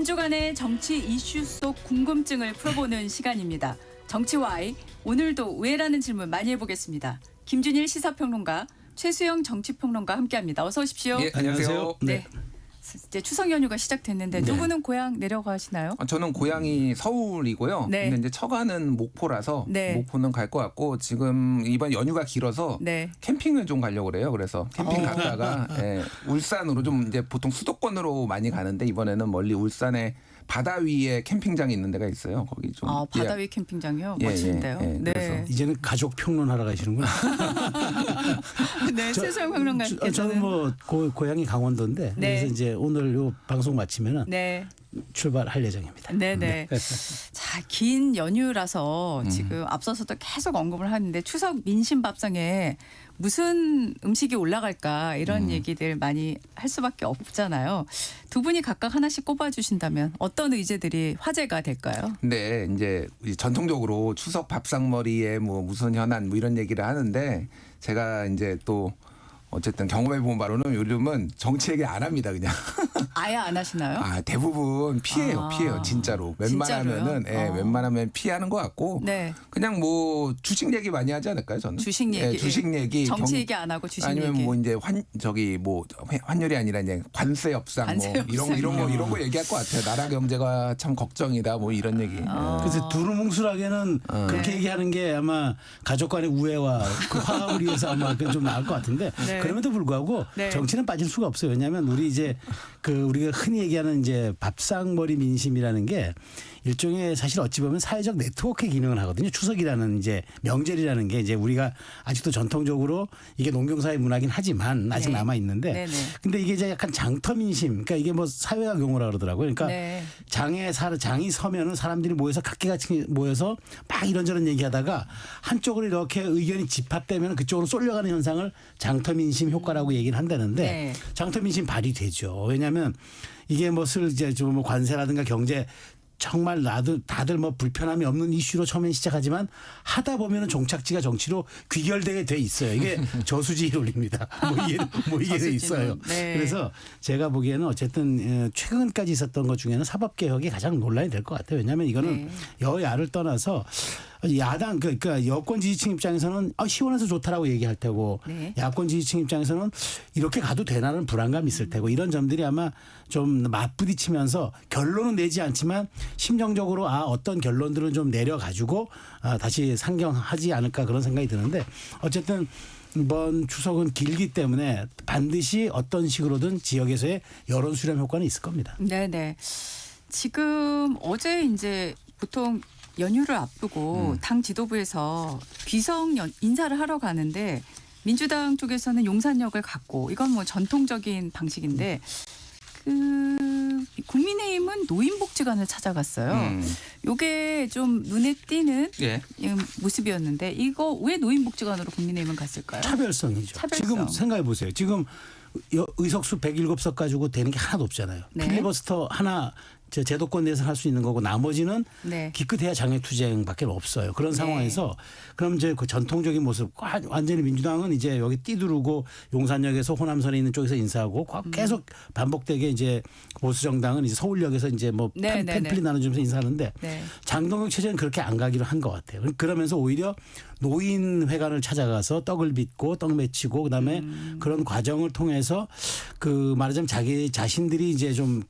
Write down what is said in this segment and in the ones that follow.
한 주간의 정치 이슈 속 궁금증을 풀어보는 시간입니다. 정치와이, 오늘도 왜라는 질문 많이 해보겠습니다. 김준일 시사평론가, 최수영 정치평론가 함께합니다. 어서 오십시오. 예, 안녕하세요. 네. 이제 추석 연휴가 시작됐는데 두 분은 고향 내려가시나요? 저는 고향이 서울이고요. 네. 근데 이제 처가는 목포라서 네. 목포는 갈 것 같고 지금 이번 연휴가 길어서 네. 캠핑을 좀 가려고 그래요. 그래서 캠핑 갔다가 울산으로 좀 이제 보통 수도권으로 많이 가는데 이번에는 멀리 울산에 바다 위에 캠핑장이 있는 데가 있어요. 거기 좀 바다 위 캠핑장이요? 예, 멋진데요. 예, 예. 네. 그래서 이제는 가족 평론하러 가시는구나. 네, 최수영 평론가께서는 저는 뭐 고향이 강원도인데 네. 그래서 이제 오늘 요 방송 마치면은 네. 출발할 예정입니다. 네네. 자, 긴 연휴라서 지금 앞서서도 계속 언급을 하는데 추석 민심 밥상에 무슨 음식이 올라갈까 이런 얘기들 많이 할 수밖에 없잖아요. 두 분이 각각 하나씩 꼽아주신다면 어떤 의제들이 화제가 될까요? 근데 이제 전통적으로 추석 밥상머리에 뭐 무슨 현안 뭐 이런 얘기를 하는데 제가 이제 또 어쨌든 경험해 본 바로는 요즘은 정치 얘기 안 합니다 그냥. 아예 안 하시나요? 대부분 피해요. 진짜로. 웬만하면은 진짜로요? 웬만하면 피하는 것 같고 네. 그냥 뭐 주식 얘기 많이 하지 않을까요, 저는? 주식 얘기. 주식 얘기. 정치 얘기 안 하고 주식 아니면 얘기. 뭐 이제 환율이 아니라 이제 관세 협상 관세 뭐 협상. 이런 거 얘기할 것 같아요. 나라 경제가 참 걱정이다 뭐 이런 얘기. 그래서 두루뭉술하게는 그렇게 얘기하는 게 아마 가족 간의 우애와 그 화합을 위해서 아마 좀 나을 것 같은데 네. 그럼에도 불구하고 네. 정치는 빠질 수가 없어요. 왜냐하면 우리 이제 우리가 흔히 얘기하는 이제 밥상머리 민심이라는 게 일종의 사실 어찌 보면 사회적 네트워크 기능을 하거든요. 추석이라는 이제 명절이라는 게 이제 우리가 아직도 전통적으로 이게 농경사회 문화긴 하지만 아직 네. 남아 있는데 네네. 근데 이게 이제 약간 장터 민심 그러니까 이게 뭐 사회학 용어라 그러더라고요. 그러니까 네. 장이 서면은 사람들이 모여서 각기같이 모여서 막 이런저런 얘기하다가 한쪽으로 이렇게 의견이 집합되면 그쪽으로 쏠려가는 현상을 장터 민심 효과라고 얘기를 한다는데 네. 장터 민심 발휘되죠. 왜냐하면 이게 이제 좀 뭐 관세라든가 경제 정말 다들 뭐 불편함이 없는 이슈로 처음엔 시작하지만 하다 보면은 종착지가 정치로 귀결되게 돼 있어요. 이게 저수지 이론입니다. 이게 돼 있어요. 네. 그래서 제가 보기에는 어쨌든 최근까지 있었던 것 중에는 사법개혁이 가장 논란이 될 것 같아요. 왜냐하면 이거는 네. 여야를 떠나서 야당 그러니까 여권 지지층 입장에서는 시원해서 좋다라고 얘기할 테고 네. 야권 지지층 입장에서는 이렇게 가도 되나는 불안감이 있을 테고 이런 점들이 아마 좀 맞부딪히면서 결론은 내지 않지만 심정적으로 어떤 결론들은 좀 내려가지고 다시 상경하지 않을까 그런 생각이 드는데 어쨌든 이번 추석은 길기 때문에 반드시 어떤 식으로든 지역에서의 여론 수렴 효과는 있을 겁니다. 네네. 지금 어제 이제 보통 연휴를 앞두고 당 지도부에서 귀성 인사를 하러 가는데 민주당 쪽에서는 용산역을 갔고 이건 뭐 전통적인 방식인데 국민의힘은 노인복지관을 찾아갔어요. 요게 좀 눈에 띄는 예. 모습이었는데 이거 왜 노인복지관으로 국민의힘은 갔을까요? 차별성이죠. 차별성. 지금 생각해 보세요. 지금 의석수 107석 가지고 되는 게 하나도 없잖아요. 네. 필리버스터 하나 제도권 내에서 할 수 있는 거고 나머지는 네. 기껏해야 장애투쟁밖에 없어요. 그런 네. 상황에서 그럼 이제 그 전통적인 모습 완전히 민주당은 이제 여기 뛰두르고 용산역에서 호남선에 있는 쪽에서 인사하고 계속 반복되게 이제 보수정당은 이제 서울역에서 이제 뭐 네, 네, 팸플릿 나눠주면서 인사하는데 네. 장동영 체제는 그렇게 안 가기로 한 것 같아요. 그러면서 오히려 노인회관을 찾아가서 떡을 빚고 떡 맺히고 그다음에 그런 과정을 통해서 말하자면 자기 자신들이 이제 좀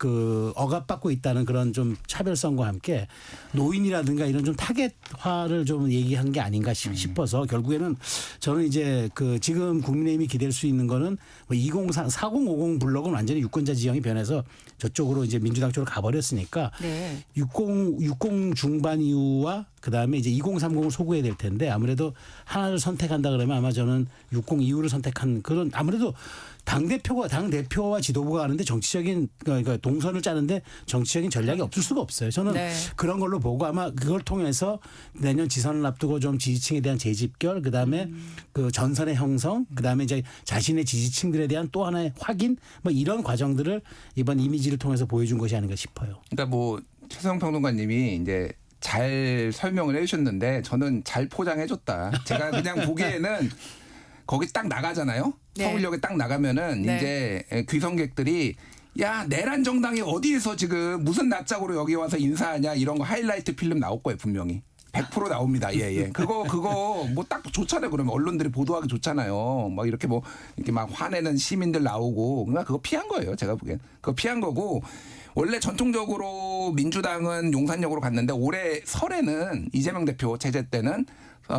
억압받고 있다는 그런 좀 차별성과 함께 노인이라든가 이런 좀 타겟화를 좀 얘기한 게 아닌가 싶어서 결국에는 저는 이제 지금 국민의힘이 기댈 수 있는 거는 뭐 4050 블록은 완전히 유권자 지형이 변해서 저쪽으로 이제 민주당 쪽으로 가버렸으니까 네. 60 중반 이후와 그다음에 이제 2030을 소구해야 될 텐데 아무래도 하나를 선택한다 그러면 아마 저는 60 이후를 선택한 그런 아무래도 당대표와 지도부가 하는데 정치적인 그러니까 동선을 짜는데 정치적인 전략이 없을 수가 없어요. 저는 네. 그런 걸로 보고 아마 그걸 통해서 내년 지선을 앞두고 좀 지지층에 대한 재집결 그다음에 전선의 형성 그다음에 이제 자신의 지지층들에 대한 또 하나의 확인 뭐 이런 과정들을 이번 이미지를 통해서 보여준 것이 아닌가 싶어요. 그러니까 뭐 최성 평론가님이 이제 잘 설명을 해주셨는데 저는 잘 포장해줬다. 제가 그냥 보기에는 거기 딱 나가잖아요. 네. 서울역에 딱 나가면은 네. 이제 귀성객들이 야, 내란 정당이 어디에서 지금 무슨 낯짝으로 여기 와서 인사하냐 이런 거 하이라이트 필름 나올 거예요, 분명히. 100% 나옵니다. 예, 예. 그거 뭐 딱 좋잖아요. 그러면 언론들이 보도하기 좋잖아요. 막 이렇게 막 화내는 시민들 나오고. 그러니까 그거 피한 거예요. 제가 보기엔. 그거 피한 거고. 원래 전통적으로 민주당은 용산역으로 갔는데 올해 설에는 이재명 대표 체제 때는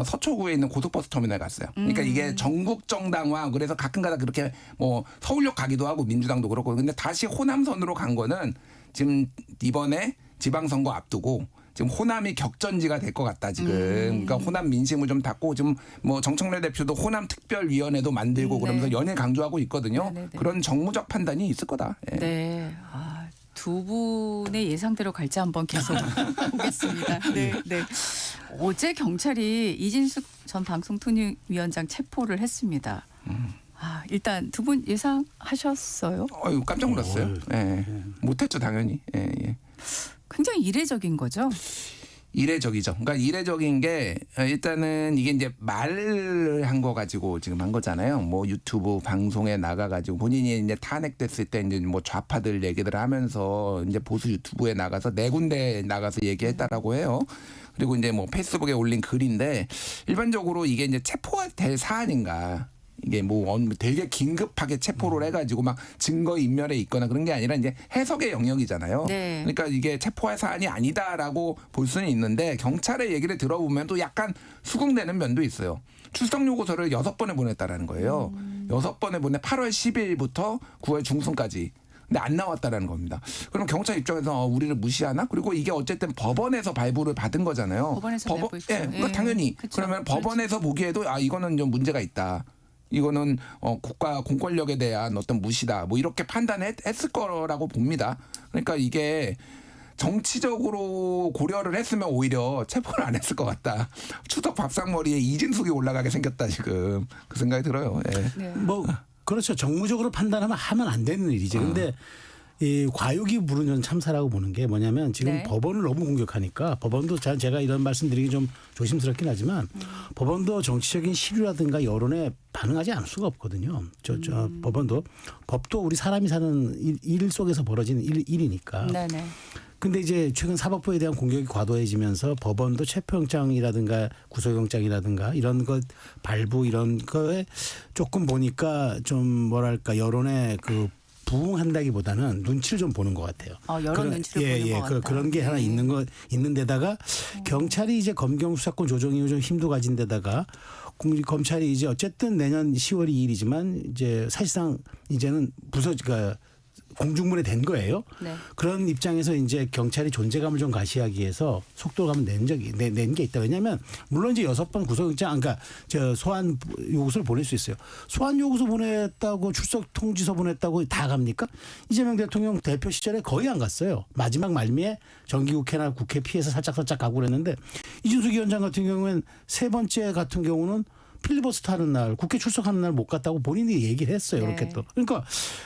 서초구에 있는 고속버스 터미널에 갔어요. 그러니까 이게 전국 정당화 그래서 가끔가다 그렇게 뭐 서울역 가기도 하고 민주당도 그렇고 근데 다시 호남선으로 간 거는 지금 이번에 지방선거 앞두고 지금 호남이 격전지가 될 것 같다 지금. 그러니까 호남 민심을 좀 닫고 지금 뭐 정청래 대표도 호남 특별위원회도 만들고 그러면서 네. 연일 강조하고 있거든요. 네네네. 그런 정무적 판단이 있을 거다. 예. 네. 두 분의 예상대로 갈지 한번 계속 보겠습니다. 네, 네. 어제 경찰이 이진숙 전 방송통신위원장 체포를 했습니다. 일단 두 분 예상하셨어요? 깜짝 놀랐어요. 예. 못했죠 당연히. 예, 예. 굉장히 이례적인 거죠. 이례적이죠. 그러니까 이례적인 게 일단은 이게 이제 말을 한 거 가지고 지금 한 거잖아요. 뭐 유튜브 방송에 나가 가지고 본인이 이제 탄핵됐을 때 이제 뭐 좌파들 얘기를 하면서 이제 보수 유튜브에 나가서 네 군데 나가서 얘기했다라고 해요. 그리고 이제 뭐 페이스북에 올린 글인데 일반적으로 이게 이제 체포가 될 사안인가. 이게 뭐 되게 긴급하게 체포를 해가지고 막 증거 인멸에 있거나 그런 게 아니라 이제 해석의 영역이잖아요. 네. 그러니까 이게 체포할 사안이 아니다라고 볼 수는 있는데 경찰의 얘기를 들어보면 또 약간 수긍되는 면도 있어요. 출석 요구서를 6번에 보냈다라는 거예요. 6번에 보내 8월 10일부터 9월 중순까지. 근데 안 나왔다라는 겁니다. 그럼 경찰 입장에서 우리를 무시하나? 그리고 이게 어쨌든 법원에서 발부를 받은 거잖아요. 법원에서 발부 있죠. 예, 그러니까 예. 당연히 그쵸. 그러면 그렇죠. 법원에서 보기에도 이거는 좀 문제가 있다. 이거는 국가 공권력에 대한 어떤 무시다. 뭐 이렇게 판단했을 거라고 봅니다. 그러니까 이게 정치적으로 고려를 했으면 오히려 체포를 안 했을 것 같다. 추석 밥상머리에 이진숙이 올라가게 생겼다 지금 그 생각이 들어요. 예. 네. 뭐 그렇죠. 정무적으로 판단하면 하면 안 되는 일이죠. 근데 이 과욕이 부르는 참사라고 보는 게 뭐냐면 지금 네. 법원을 너무 공격하니까 법원도 제가 이런 말씀드리기 좀 조심스럽긴 하지만 법원도 정치적인 시류라든가 여론에 반응하지 않을 수가 없거든요. 법도 우리 사람이 사는 일 속에서 벌어지는 일이니까. 네네. 근데 이제 최근 사법부에 대한 공격이 과도해지면서 법원도 체포영장이라든가 구속영장이라든가 이런 것 발부 이런 거에 조금 보니까 좀 뭐랄까 여론에 부응한다기보다는 눈치를 좀 보는 것 같아요. 여론 눈치를 보는 것 같다. 그런 게 하나 네. 있는 데다가 경찰이 이제 검경 수사권 조정 이후 좀 힘도 가진 데다가 검찰이 이제 어쨌든 내년 10월이 2일이지만 이제 사실상 이제는 그러니까 공중분해 된 거예요. 네. 그런 입장에서 이제 경찰이 존재감을 좀 가시하기 위해서 속도감을 낸 게 있다. 왜냐하면 물론 이제 6번 구속영장, 그러니까 소환 요구서를 보낼 수 있어요. 소환 요구서 보냈다고 출석 통지서 보냈다고 다 갑니까? 이재명 대통령 대표 시절에 거의 안 갔어요. 마지막 말미에 정기국회나 국회 피해서 살짝 가고 그랬는데 이준석 위원장 같은 경우는 세 번째 같은 경우는 필리버스터 하는 날, 국회 출석하는 날 못 갔다고 본인이 얘기를 했어요. 네. 이렇게 또. 그러니까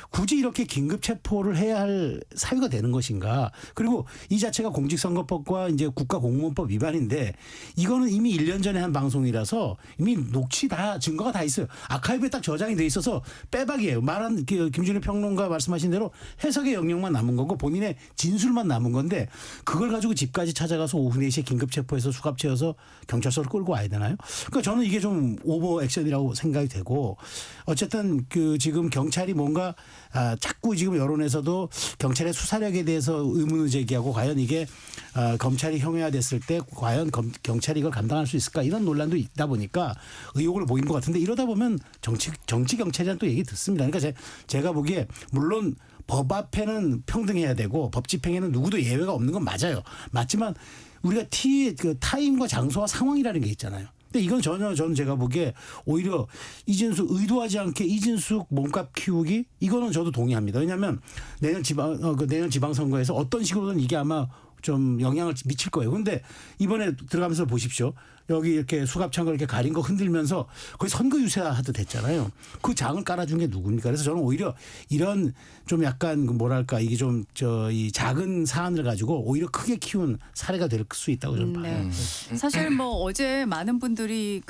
굳이 이렇게 긴급 체포를 해야 할 사유가 되는 것인가. 그리고 이 자체가 공직선거법과 이제 국가공무원법 위반인데 이거는 이미 1년 전에 한 방송이라서 이미 녹취 다 증거가 다 있어요. 아카이브에 딱 저장이 돼 있어서 빼박이에요. 말한 김준일 평론가 말씀하신 대로 해석의 영역만 남은 거고 본인의 진술만 남은 건데 그걸 가지고 집까지 찾아가서 오후 4시에 긴급 체포해서 수갑 채워서 경찰서로 끌고 와야 되나요? 그러니까 저는 이게 좀 오버 액션이라고 생각이 되고 어쨌든 지금 경찰이 뭔가 자꾸 지금 여론에서도 경찰의 수사력에 대해서 의문을 제기하고 과연 이게 검찰이 형해화됐을 때 과연 경찰이 이걸 감당할 수 있을까 이런 논란도 있다 보니까 의혹을 보인 것 같은데 이러다 보면 정치 경찰이라는 또 얘기 듣습니다. 그러니까 제가 보기에 물론 법 앞에는 평등해야 되고 법 집행에는 누구도 예외가 없는 건 맞아요. 맞지만 우리가 타임과 장소와 상황이라는 게 있잖아요. 근데 이건 저는 제가 보기에 오히려 이진숙 의도하지 않게 이진숙 몸값 키우기 이거는 저도 동의합니다. 왜냐하면 내년 지방선거에서 어떤 식으로든 이게 아마 좀 영향을 미칠 거예요. 그런데 이번에 들어가면서 보십시오. 여기 이렇게 수갑창고 이렇게 가린 거 흔들면서 거의 선거 유세하듯 했잖아요. 그 장을 깔아준 게 누굽니까? 그래서 저는 오히려 이런 좀 약간 뭐랄까 이게 좀 이 작은 사안을 가지고 오히려 크게 키운 사례가 될 수 있다고 저는 봐요. 사실 뭐 어제 많은 분들이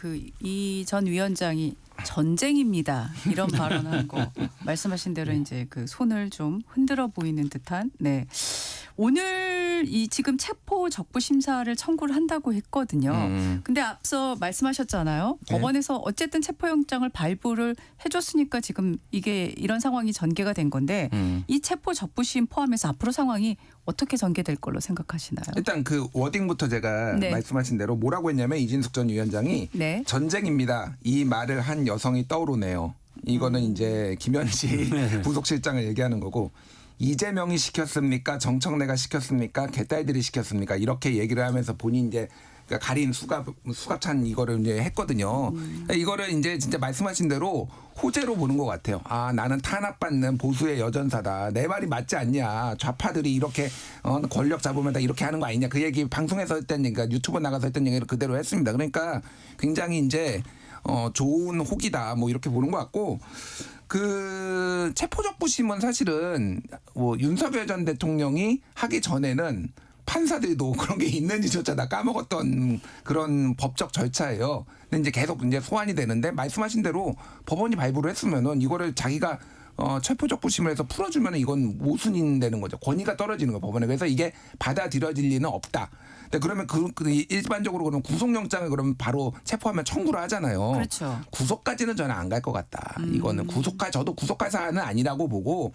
이 전 위원장이 전쟁입니다. 이런 발언한 거 말씀하신 대로 이제 그 손을 좀 흔들어 보이는 듯한. 네. 오늘 이 지금 체포 적부 심사를 청구를 한다고 했거든요. 근데 앞서 말씀하셨잖아요. 네. 법원에서 어쨌든 체포영장을 발부를 해줬으니까 지금 이게 이런 상황이 전개가 된 건데 이 체포 적부심 포함해서 앞으로 상황이 어떻게 전개될 걸로 생각하시나요? 일단 그 워딩부터 제가 네. 말씀하신 대로 뭐라고 했냐면 이진숙 전 위원장이 네. 전쟁입니다. 이 말을 한 여성이 떠오르네요. 이거는 이제 김현지 부속실장을 얘기하는 거고 이재명이 시켰습니까? 정청래가 시켰습니까? 개딸들이 시켰습니까? 이렇게 얘기를 하면서 본인 이제 그러니까 가린 수갑찬 이거를 이제 했거든요. 이거를 이제 진짜 말씀하신 대로 호재로 보는 것 같아요. 아, 나는 탄압받는 보수의 여전사다. 내 말이 맞지 않냐. 좌파들이 이렇게 권력 잡으면 다 이렇게 하는 거 아니냐. 그 얘기 방송에서 했던 얘기가 유튜브 나가서 했던 얘기를 그대로 했습니다. 그러니까 굉장히 이제 좋은 혹이다. 뭐 이렇게 보는 것 같고 그 체포적부심은 사실은 뭐 윤석열 전 대통령이 하기 전에는 판사들도 그런 게 있는지조차 다 까먹었던 그런 법적 절차예요. 근데 이제 계속 이제 소환이 되는데 말씀하신 대로 법원이 발부를 했으면은 이거를 자기가 체포적부심을 해서 풀어주면은 이건 모순이 되는 거죠. 권위가 떨어지는 거 법원에. 그래서 이게 받아들여질 리는 없다. 근데 그러면 그 일반적으로 그러면 구속영장을 그러면 바로 체포하면 청구를 하잖아요. 그렇죠. 구속까지는 저는 안 갈 것 같다. 이거는 저도 구속할 사안은 아니라고 보고.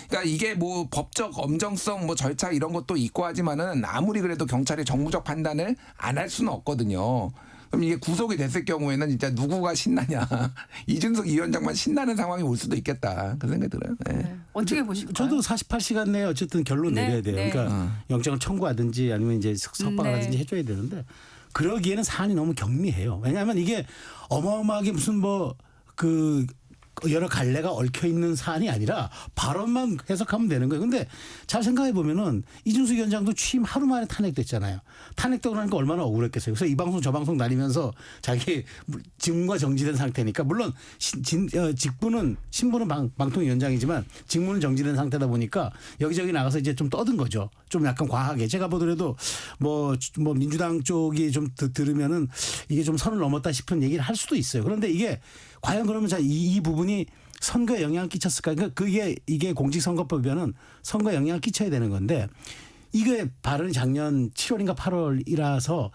그러니까 이게 뭐 법적 엄정성 뭐 절차 이런 것도 있고 하지만은 아무리 그래도 경찰이 정무적 판단을 안 할 수는 없거든요. 그럼 이게 구속이 됐을 경우에는 진짜 누구가 신나냐. 이준석 위원장만 신나는 상황이 올 수도 있겠다. 그 생각이 들어요. 네. 네. 어떻게 보실까요? 저도 48시간 내에 어쨌든 결론 네, 내려야 돼요. 네. 그러니까 영장을 청구하든지 아니면 이제 석방을 네. 하든지 해줘야 되는데 그러기에는 사안이 너무 경미해요. 왜냐하면 이게 어마어마하게 무슨 뭐 그 여러 갈래가 얽혀 있는 사안이 아니라 발언만 해석하면 되는 거예요. 근데 잘 생각해 보면은 이준수 위원장도 취임 하루 만에 탄핵됐잖아요. 탄핵되고 나니까 얼마나 억울했겠어요. 그래서 이 방송 저 방송 다니면서 자기 직무가 정지된 상태니까 물론 직분은 신분은 방통위원장이지만 직무는 정지된 상태다 보니까 여기저기 나가서 이제 좀 떠든 거죠. 좀 약간 과하게 제가 보더라도 뭐 민주당 쪽이 좀 들으면은 이게 좀 선을 넘었다 싶은 얘기를 할 수도 있어요. 그런데 이게 과연 그러면 이 부분이 선거에 영향을 끼쳤을까? 그러니까 이게 공직선거법이면은 선거에 영향을 끼쳐야 되는 건데 이게 발언이 작년 7월인가 8월이라서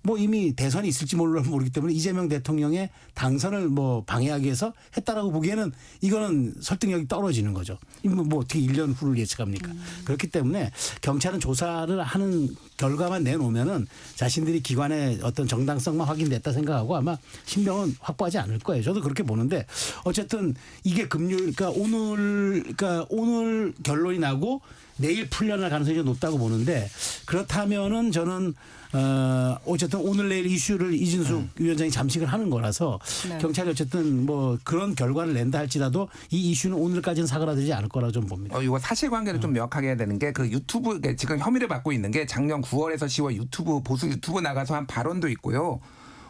뭐 이미 대선이 있을지 모르기 때문에 이재명 대통령의 당선을 뭐 방해하기 위해서 했다라고 보기에는 이거는 설득력이 떨어지는 거죠. 뭐 어떻게 1년 후를 예측합니까? 그렇기 때문에 경찰은 조사를 하는 결과만 내놓으면은 자신들이 기관의 어떤 정당성만 확인됐다 생각하고 아마 신병은 확보하지 않을 거예요. 저도 그렇게 보는데 어쨌든 이게 금요일 그러니까 오늘 결론이 나고 내일 풀려날 가능성이 높다고 보는데 그렇다면은 저는 어쨌든 오늘 내일 이슈를 이진숙 위원장이 잠식을 하는 거라서 네. 경찰이 어쨌든 뭐 그런 결과를 낸다 할지라도 이 이슈는 오늘까지는 사그라들지 않을 거라고 좀 봅니다. 이거 사실관계를 좀 명확하게 해야 되는 게 그 유튜브 지금 혐의를 받고 있는 게 작년 9월에서 10월 보수 유튜브 나가서 한 발언도 있고요.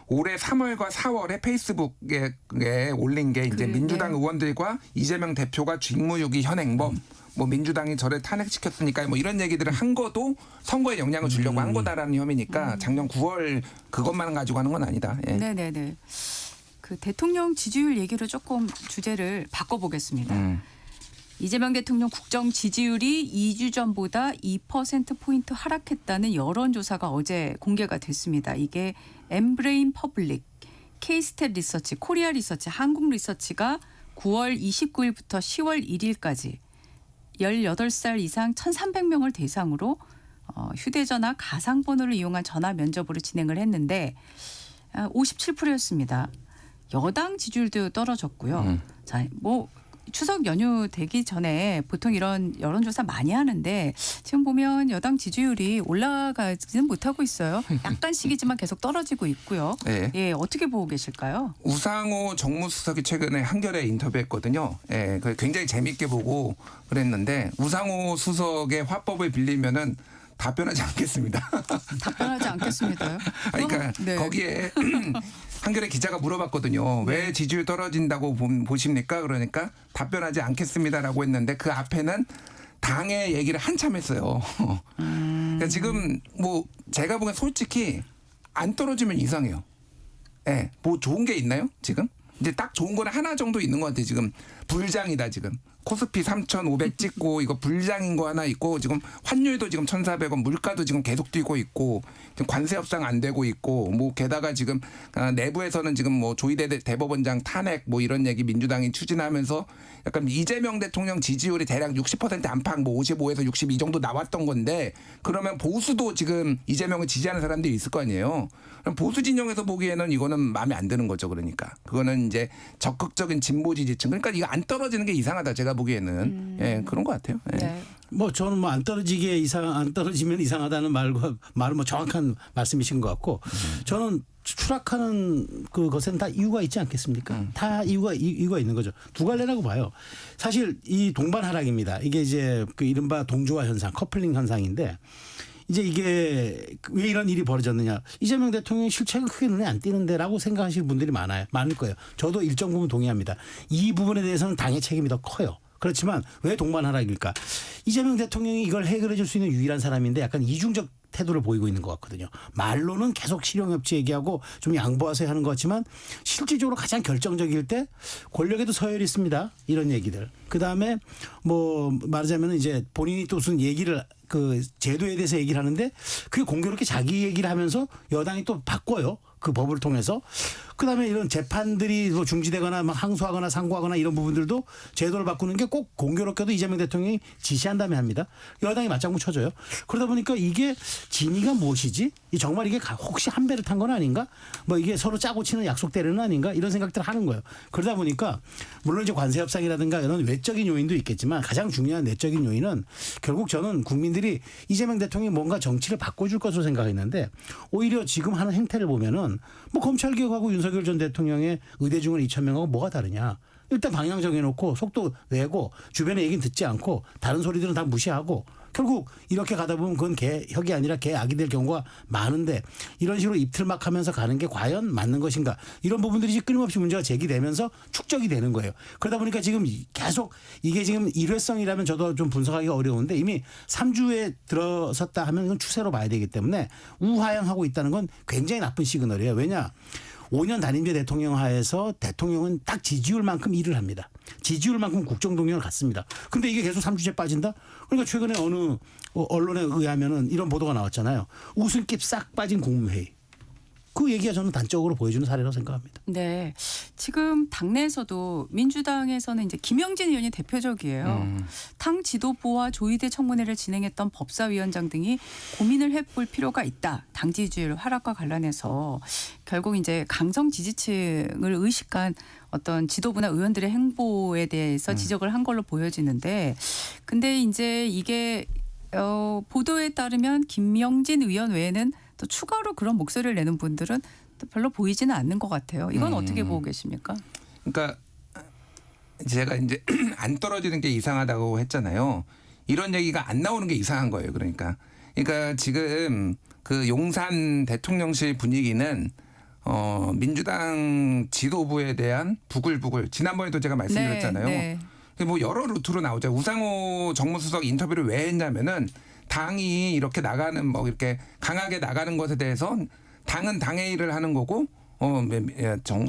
올해 3월과 4월에 페이스북에 올린 게 이제 민주당 의원들과 이재명 대표가 직무유기 현행범 뭐 민주당이 저를 탄핵시켰으니까 뭐 이런 얘기들을 한 것도 선거에 영향을 주려고 한 거다라는 혐의니까 작년 9월 그것만 가지고 하는 건 아니다. 예. 네네네. 그 대통령 지지율 얘기로 조금 주제를 바꿔보겠습니다. 이재명 대통령 국정 지지율이 2주 전보다 2%포인트 하락했다는 여론조사가 어제 공개가 됐습니다. 이게 엠브레인 퍼블릭, K스탯 리서치, 코리아 리서치, 한국 리서치가 9월 29일부터 10월 1일까지 18살 이상 1,300명을 대상으로 휴대전화 가상번호를 이용한 전화 면접으로 진행을 했는데 57%였습니다. 여당 지지율도 떨어졌고요. 자, 뭐 추석 연휴 되기 전에 보통 이런 여론조사 많이 하는데 지금 보면 여당 지지율이 올라가지는 못하고 있어요. 약간씩이지만 계속 떨어지고 있고요. 네. 예, 어떻게 보고 계실까요? 우상호 정무수석이 최근에 한겨레 인터뷰했거든요. 예, 굉장히 재밌게 보고 그랬는데 우상호 수석의 화법을 빌리면은 답변하지 않겠습니다. 답변하지 않겠습니다요. 그러니까 네. 거기에 한겨레 기자가 물어봤거든요. 왜 지지율 떨어진다고 보십니까? 그러니까 답변하지 않겠습니다라고 했는데 그 앞에는 당의 얘기를 한참 했어요. 그러니까 지금 뭐 제가 보기엔 솔직히 안 떨어지면 이상해요. 예, 뭐 좋은 게 있나요? 지금? 이제 딱 좋은 거는 하나 정도 있는 것 같아요. 지금 불장이다 지금. 코스피 3,500 찍고 이거 불장인 거 하나 있고 지금 환율도 지금 1,400원 물가도 지금 계속 뛰고 있고 지금 관세 협상 안 되고 있고 뭐 게다가 지금 내부에서는 지금 뭐 조희대 대법원장 탄핵 뭐 이런 얘기 민주당이 추진하면서 약간 이재명 대통령 지지율이 대략 60% 안팎 뭐 55에서 62 정도 나왔던 건데 그러면 보수도 지금 이재명을 지지하는 사람들이 있을 거 아니에요. 그럼 보수 진영에서 보기에는 이거는 마음에 안 드는 거죠. 그러니까 그거는 이제 적극적인 진보 지지층 그러니까 이거 안 떨어지는 게 이상하다 제가 보기에는 예, 그런 것 같아요. 예. 네. 뭐 저는 뭐 안 떨어지면 이상하다는 말은 뭐 정확한 말씀이신 것 같고 저는 추락하는 그것은 다 이유가 있지 않겠습니까? 다 이유가 있는 거죠. 두 갈래라고 봐요. 사실 이 동반 하락입니다. 이게 이제 그 이른바 동조화 현상, 커플링 현상인데 이제 이게 왜 이런 일이 벌어졌느냐. 이재명 대통령이 실체가 크게 눈에 안 띄는데라고 생각하시는 분들이 많을 거예요. 저도 일정 부분 동의합니다. 이 부분에 대해서는 당의 책임이 더 커요. 그렇지만 왜 동반하락일까? 이재명 대통령이 이걸 해결해 줄 수 있는 유일한 사람인데 약간 이중적 태도를 보이고 있는 것 같거든요. 말로는 계속 실용협치 얘기하고 좀 양보하세요 하는 것 같지만 실질적으로 가장 결정적일 때 권력에도 서열이 있습니다. 이런 얘기들. 그다음에 뭐 말하자면 이제 본인이 또 무슨 얘기를 그 제도에 대해서 얘기를 하는데 그게 공교롭게 자기 얘기를 하면서 여당이 또 바꿔요. 그 법을 통해서. 그다음에 이런 재판들이 뭐 중지되거나 막 항소하거나 상고하거나 이런 부분들도 제도를 바꾸는 게 꼭 공교롭게도 이재명 대통령이 지시한 다음에 합니다. 여당이 맞장구 쳐줘요. 그러다 보니까 이게 진위가 무엇이지? 정말 이게 혹시 한 배를 탄 건 아닌가? 뭐 이게 서로 짜고 치는 약속대로는 아닌가? 이런 생각들을 하는 거예요. 그러다 보니까 물론 이제 관세 협상이라든가 이런 외적인 요인도 있겠지만 가장 중요한 내적인 요인은 결국 저는 국민들이 이재명 대통령이 뭔가 정치를 바꿔줄 것으로 생각했는데 오히려 지금 하는 행태를 보면은 뭐 검찰 개혁하고 윤석열 전 대통령의 의대 증원 2,000명하고 뭐가 다르냐. 일단 방향 정해놓고 속도 내고 주변의 얘기는 듣지 않고 다른 소리들은 다 무시하고 결국 이렇게 가다 보면 그건 개혁이 아니라 개악이 될 경우가 많은데 이런 식으로 입틀막 하면서 가는 게 과연 맞는 것인가 이런 부분들이 끊임없이 문제가 제기되면서 축적이 되는 거예요. 그러다 보니까 지금 계속 이게 지금 일회성이라면 저도 좀 분석하기가 어려운데 이미 3주에 들어섰다 하면 이건 추세로 봐야 되기 때문에 우하향하고 있다는 건 굉장히 나쁜 시그널이에요. 왜냐? 5년 단임제 대통령 하에서 대통령은 딱 지지율만큼 일을 합니다. 지지율만큼 국정동력을 갖습니다. 근데 이게 계속 3주째 빠진다? 그러니까 최근에 어느 언론에 의하면은 이런 보도가 나왔잖아요. 웃음기 싹 빠진 국무회의. 그 얘기가 저는 단적으로 보여주는 사례라고 생각합니다. 네. 지금 당내에서도 민주당에서는 이제 김영진 의원이 대표적이에요. 당 지도부와 조희대 청문회를 진행했던 법사위원장 등이 고민을 해볼 필요가 있다. 당 지지율 하락과 관련해서 결국 이제 강성 지지층을 의식한 어떤 지도부나 의원들의 행보에 대해서 지적을 한 걸로 보여지는데 근데 이제 이게 보도에 따르면 김영진 의원 외에는 또 추가로 그런 목소리를 내는 분들은 또 별로 보이지는 않는 것 같아요. 이건 어떻게 보고 계십니까? 그러니까 제가 이제 안 떨어지는 게 이상하다고 했잖아요. 이런 얘기가 안 나오는 게 이상한 거예요. 그러니까 지금 그 용산 대통령실 분위기는 민주당 지도부에 대한 부글부글 지난번에도 제가 말씀드렸잖아요. 네. 뭐 여러 루트로 나오죠. 우상호 정무수석 인터뷰를 왜 했냐면은 당이 이렇게 나가는 뭐 이렇게 강하게 나가는 것에 대해서 당은 당의 일을 하는 거고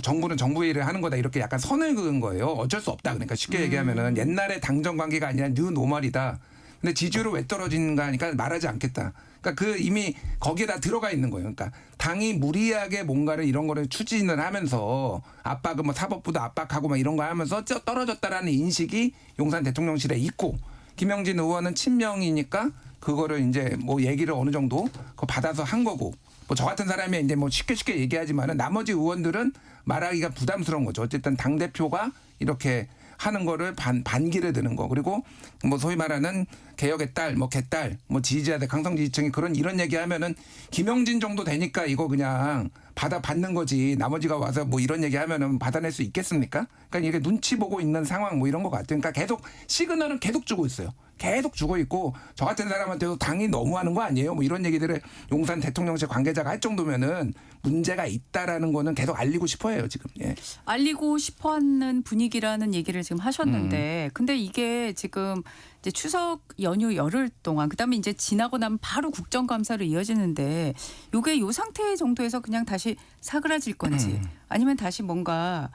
정부는 정부의 일을 하는 거다 이렇게 약간 선을 그은 거예요. 어쩔 수 없다. 그러니까 쉽게 얘기하면은 옛날에 당정 관계가 아니라 뉴 노멀이다. 근데 지지율은 왜 떨어지는가 하니까 말하지 않겠다. 그러니까 그 이미 거기에다 들어가 있는 거예요. 그러니까 당이 무리하게 뭔가를 이런 거를 추진을 하면서 압박을 뭐 사법부도 압박하고 막 이런 거 하면서 떨어졌다라는 인식이 용산 대통령실에 있고 김영진 의원은 친명이니까 그거를 이제 뭐 얘기를 어느 정도 받아서 한 거고 뭐 저 같은 사람이 이제 뭐 쉽게 얘기하지만은 나머지 의원들은 말하기가 부담스러운 거죠. 어쨌든 당 대표가 이렇게 하는 거를 반기를 드는 거 그리고 뭐 소위 말하는 개혁의 딸, 뭐 개딸, 뭐 지지자들 강성 지지층이 이런 얘기하면은 김영진 정도 되니까 이거 그냥 받는 거지 나머지가 와서 뭐 이런 얘기하면은 받아낼 수 있겠습니까? 그러니까 이게 눈치 보고 있는 상황 뭐 이런 거 같아요. 그러니까 계속 시그널은 계속 주고 있어요. 계속 주고 있고 저 같은 사람한테도 당이 너무하는 거 아니에요? 뭐 이런 얘기들을 용산 대통령실 관계자가 할 정도면은 문제가 있다라는 거는 계속 알리고 싶어해요 지금. 예. 알리고 싶어하는 분위기라는 얘기를 지금 하셨는데 근데 이게 지금 이제 추석 연휴 열흘 동안 그다음에 이제 지나고 나면 바로 국정감사로 이어지는데 이게 요 상태 정도에서 그냥 다시 사그라질 건지 아니면 다시 뭔가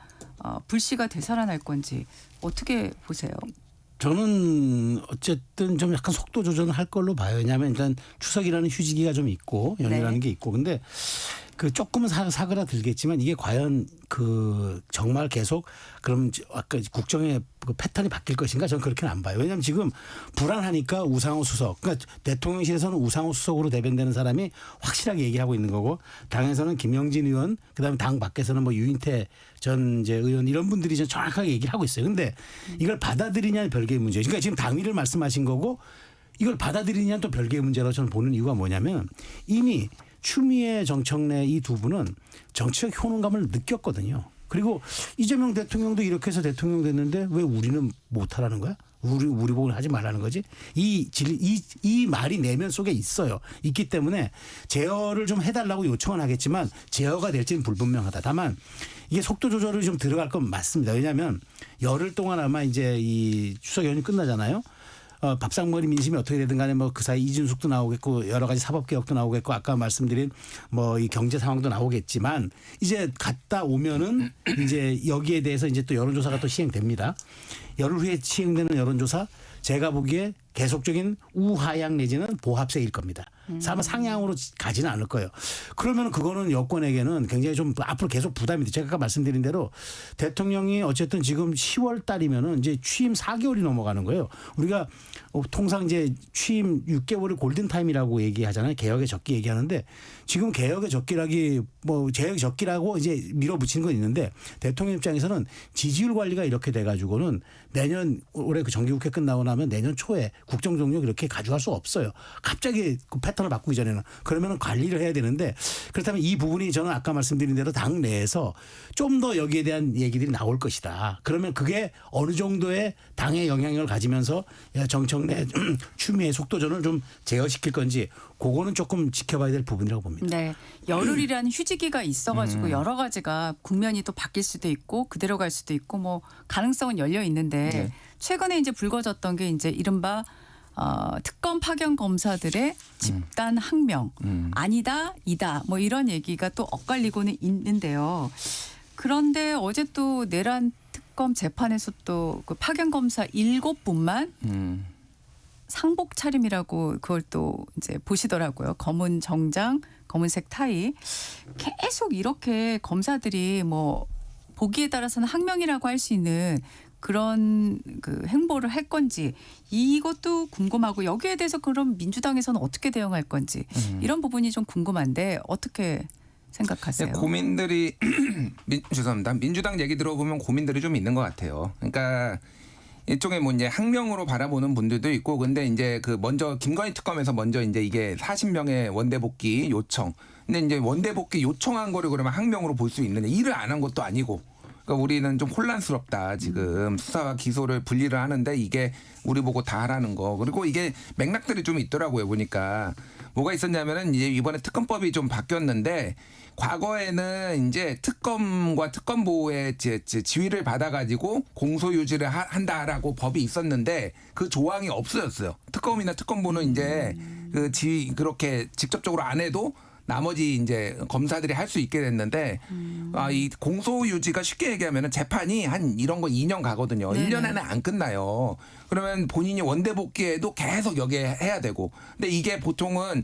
불씨가 되살아날 건지 어떻게 보세요? 저는 어쨌든 좀 약간 속도 조절을 할 걸로 봐요. 왜냐하면 일단 추석이라는 휴지기가 좀 있고 연휴라는 네. 게 있고 근데 그 조금은 사그라들겠지만 이게 과연 그 정말 계속 그럼 아까 국정의 그 패턴이 바뀔 것인가 저는 그렇게는 안 봐요. 왜냐하면 지금 불안하니까 우상호 수석 그러니까 대통령실에서는 우상호 수석으로 대변되는 사람이 확실하게 얘기하고 있는 거고 당에서는 김영진 의원 그다음에 당 밖에서는 뭐 유인태 전 이제 의원 이런 분들이 좀 정확하게 얘기를 하고 있어요. 근데 이걸 받아들이냐는 별개의 문제예요. 그러니까 지금 당위를 말씀하신 거고 이걸 받아들이냐는 또 별개의 문제라고 저는 보는 이유가 뭐냐면 이미 추미애 정청래 이 두 분은 정치적 효능감을 느꼈거든요. 그리고 이재명 대통령도 이렇게 해서 대통령 됐는데 왜 우리는 못하라는 거야? 우리 보고 하지 말라는 거지? 이 말이 내면 속에 있어요. 있기 때문에 제어를 좀 해달라고 요청은 하겠지만 제어가 될지는 불분명하다. 다만 이게 속도 조절을 좀 들어갈 건 맞습니다. 왜냐하면 열흘 동안 아마 이제 이 추석 연휴 끝나잖아요. 밥상머리 민심이 어떻게 되든 간에 뭐 그 사이 이준숙도 나오겠고 여러 가지 사법개혁도 나오겠고 아까 말씀드린 뭐 이 경제 상황도 나오겠지만 이제 갔다 오면은 이제 여기에 대해서 이제 또 여론조사가 또 시행됩니다. 열흘 후에 시행되는 여론조사 제가 보기에 계속적인 우하향 내지는 보합세일 겁니다. 아마 상향으로 가지는 않을 거예요. 그러면 그거는 여권에게는 굉장히 좀 앞으로 계속 부담이 돼. 제가 아까 말씀드린 대로 대통령이 어쨌든 지금 10월 달이면은 이제 취임 4개월이 넘어가는 거예요. 우리가 통상 이제 취임 6개월을 골든타임이라고 얘기하잖아요. 개혁의 적기 얘기하는데 지금 개혁의 적기라기 뭐 개혁의 적기라고 이제 밀어붙이는 건 있는데 대통령 입장에서는 지지율 관리가 이렇게 돼가지고는 내년 올해 그 정기국회 끝나고 나면 내년 초에 국정 종료 이렇게 가져갈 수 없어요. 갑자기 그 패턴을 바꾸기 전에는 그러면 관리를 해야 되는데 그렇다면 이 부분이 저는 아까 말씀드린 대로 당 내에서 좀 더 여기에 대한 얘기들이 나올 것이다. 그러면 그게 어느 정도의 당의 영향력을 가지면서 정청래 추미애 속도전을 좀 제어시킬 건지 그거는 조금 지켜봐야 될 부분이라고 봅니다. 네, 열흘이라는 휴지기가 있어가지고 여러 가지가 국면이 또 바뀔 수도 있고 그대로 갈 수도 있고 뭐 가능성은 열려 있는데 네. 최근에 이제 불거졌던 게 이제 이른바 특검 파견 검사들의 집단 항명 아니다 이다 뭐 이런 얘기가 또 엇갈리고는 있는데요. 그런데 어제 또 내란 특검 재판에서 또 그 파견 검사 7분만 상복 차림이라고 그걸 또 이제 보시더라고요. 검은 정장, 검은색 타이. 계속 이렇게 검사들이 뭐 보기에 따라서는 항명이라고 할 수 있는 그런 그 행보를 할 건지 이것도 궁금하고 여기에 대해서 그럼 민주당에서는 어떻게 대응할 건지 이런 부분이 좀 궁금한데 어떻게 생각하세요? 고민들이 죄송합니다. 민주당 얘기 들어보면 고민들이 좀 있는 것 같아요. 그러니까 일종의 뭐 이제 항명으로 바라보는 분들도 있고 근데 이제 그 먼저 김건희 특검에서 먼저 이제 이게 40명의 원대복귀 요청. 근데 이제 원대복귀 요청한 거를 그러면 항명으로 볼 수 있느냐. 일을 안 한 것도 아니고. 그러니까 우리는 좀 혼란스럽다 지금 수사와 기소를 분리를 하는데 이게 우리 보고 다 하라는 거. 그리고 이게 맥락들이 좀 있더라고요 보니까. 뭐가 있었냐면은 이제 이번에 특검법이 좀 바뀌었는데 과거에는 이제 특검과 특검보의 지위를 받아가지고 공소유지를 한다라고 법이 있었는데 그 조항이 없어졌어요. 특검이나 특검보는 이제 그 지위 그렇게 직접적으로 안 해도 나머지 이제 검사들이 할 수 있게 됐는데 이 공소유지가 쉽게 얘기하면 재판이 한 이런 거 2년 가거든요. 네네. 1년 안에 안 끝나요. 그러면 본인이 원대복귀해도 계속 여기에 해야 되고. 근데 이게 보통은